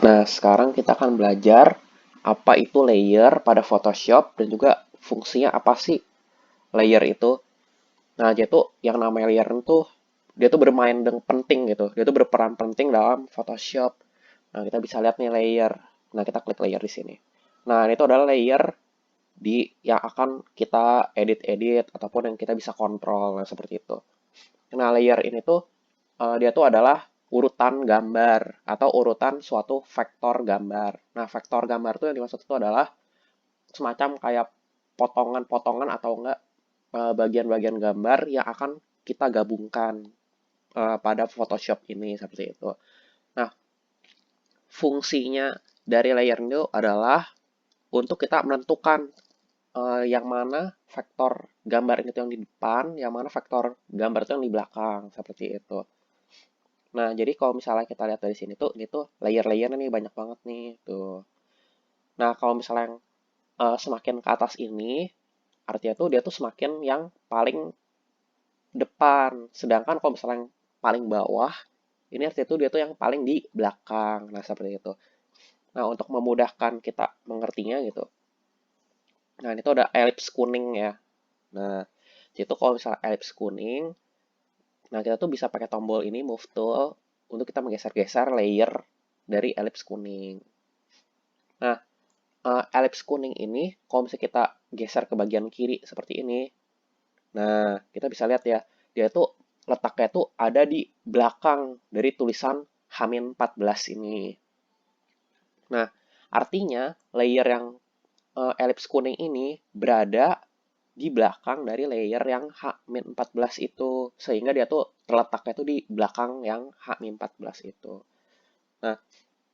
Nah, sekarang kita akan belajar apa itu layer pada Photoshop dan juga fungsinya apa sih layer itu. Nah, dia tuh yang namanya layer itu dia tuh bermain dengan penting gitu. Dia tuh berperan penting dalam Photoshop. Nah, kita bisa lihat nih layer. Nah, kita klik layer di sini. Nah, ini tuh adalah layer di yang akan kita edit-edit ataupun yang kita bisa kontrol, nah, seperti itu. Nah, layer ini tuh dia tuh adalah urutan gambar atau urutan suatu vektor gambar. Nah, vektor gambar itu yang dimaksud itu adalah semacam kayak potongan-potongan atau enggak bagian-bagian gambar yang akan kita gabungkan pada Photoshop ini seperti itu. Nah, fungsinya dari layer itu adalah untuk kita menentukan yang mana vektor gambar itu yang di depan, yang mana vektor gambar itu yang di belakang seperti itu. Nah, jadi kalau misalnya kita lihat dari sini tuh, ini tuh layer-layernya nih banyak banget nih tuh. Nah, kalau misalnya yang semakin ke atas ini, artinya tuh dia tuh semakin yang paling depan. Sedangkan kalau misalnya yang paling bawah, ini artinya tuh dia tuh yang paling di belakang. Nah, seperti itu. Nah, untuk memudahkan kita mengertinya gitu. Nah, ini tuh ada elips kuning ya. Nah, itu kalau misalnya elips kuning, nah kita tuh bisa pakai tombol ini, move tool, untuk kita menggeser-geser layer dari elips kuning. Nah, elips kuning ini, kalau misalnya kita geser ke bagian kiri seperti ini, nah, kita bisa lihat ya, dia tuh letaknya tuh ada di belakang dari tulisan H-14 ini. Nah, artinya layer yang elips kuning ini berada di belakang dari layer yang H-14 itu. Sehingga dia tuh terletaknya tuh di belakang yang H-14 itu. Nah,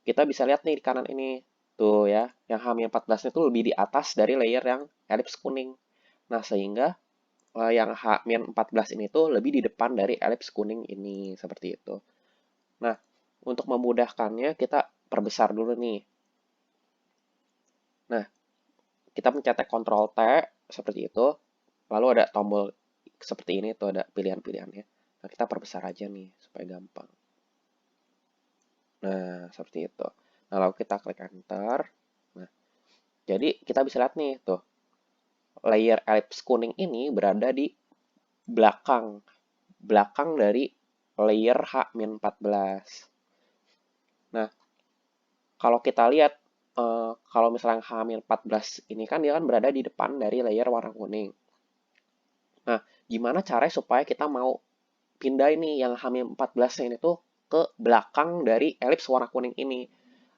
kita bisa lihat nih di kanan ini. Tuh ya, yang H-14 itu lebih di atas dari layer yang elips kuning. Nah, sehingga yang H-14 ini tuh lebih di depan dari elips kuning ini. Seperti itu. Nah, untuk memudahkannya kita perbesar dulu nih. Nah, kita mencet Ctrl T seperti itu. Lalu ada tombol seperti ini tuh ada pilihan-pilihannya. Nah, kita perbesar aja nih supaya gampang. Nah, seperti itu. Nah, lalu kita klik enter. Nah, jadi kita bisa lihat nih tuh. Layer elips kuning ini berada di belakang. Belakang dari layer H-14. Nah, kalau kita lihat kalau misalnya H-14 ini kan dia kan berada di depan dari layer warna kuning. Nah, gimana caranya supaya kita mau pindah ini yang H-14 ini tuh ke belakang dari elips warna kuning ini.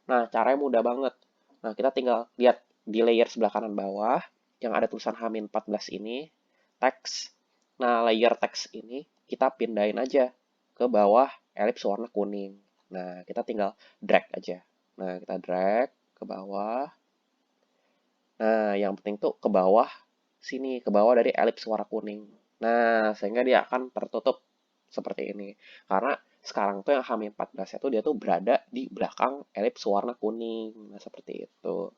Nah, caranya mudah banget. Nah, kita tinggal lihat di layer sebelah kanan bawah yang ada tulisan H-14 ini, teks. Nah, layer teks ini kita pindahin aja ke bawah elips warna kuning. Nah, kita tinggal drag aja. Nah, kita drag ke bawah. Nah, yang penting tuh ke bawah sini, ke bawah dari elips warna kuning. Nah, sehingga dia akan tertutup seperti ini. Karena sekarang tuh yang H-14 itu dia tuh berada di belakang elips warna kuning. Nah, seperti itu.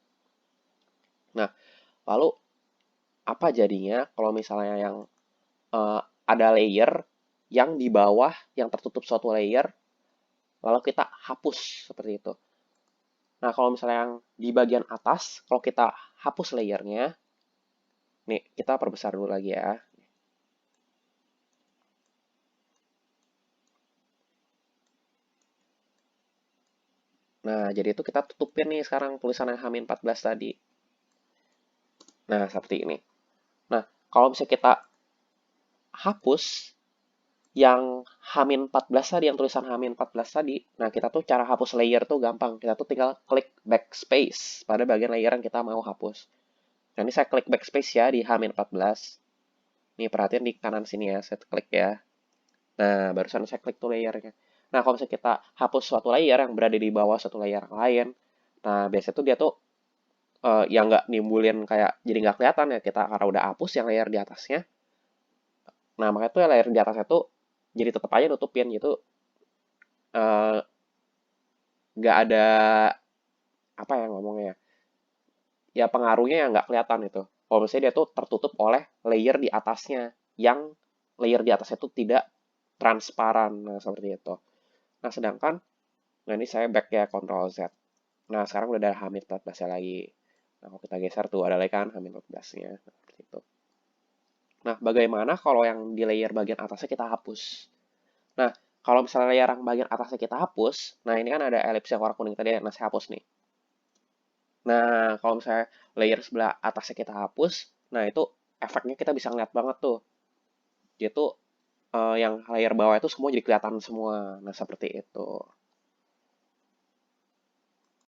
Nah, lalu apa jadinya kalau misalnya yang ada layer yang di bawah yang tertutup suatu layer, lalu kita hapus seperti itu. Nah, kalau misalnya yang di bagian atas, kalau kita hapus layernya, nih kita perbesar dulu lagi ya. Nah, jadi itu kita tutupin nih sekarang tulisan yang H-14 tadi. Nah, seperti ini. Nah, kalau misalnya kita hapus yang H-14 tadi, yang tulisan H-14 tadi, nah kita tuh cara hapus layer tuh gampang. Kita tuh tinggal klik backspace pada bagian layer yang kita mau hapus. Nah, ini saya klik backspace ya di H-14. Nih, perhatian di kanan sini ya, saya klik ya. Nah, barusan saya klik tuh layernya. Nah, kalau misalnya kita hapus suatu layer yang berada di bawah suatu layer yang lain, nah biasanya tuh dia tuh yang nggak nimbulin kayak jadi nggak kelihatan ya kita karena udah hapus yang layer di atasnya. Nah, makanya tuh layer di atasnya tuh jadi tetap aja nutupin gitu. eh, Nggak ada apa ya ngomongnya ya. Ya pengaruhnya yang nggak kelihatan itu. Kalau misalnya dia tuh tertutup oleh layer di atasnya yang layer di atasnya tuh tidak transparan. Nah, seperti itu. Nah, sedangkan nah ini saya back ya Ctrl Z. Nah, sekarang udah ada H-14-nya lagi. Nah, kalau kita geser tuh ada lagi kan H-14-nya. Nah, seperti itu. Nah, bagaimana kalau yang di layer bagian atasnya kita hapus? Nah, kalau misalnya layer yang bagian atasnya kita hapus, nah ini kan ada elipse yang warna kuning tadi, nah saya hapus nih. Nah, kalau misalnya layer sebelah atasnya kita hapus, nah itu efeknya kita bisa ngeliat banget tuh. Dia tuh yang layer bawah itu semua jadi kelihatan semua. Nah, seperti itu.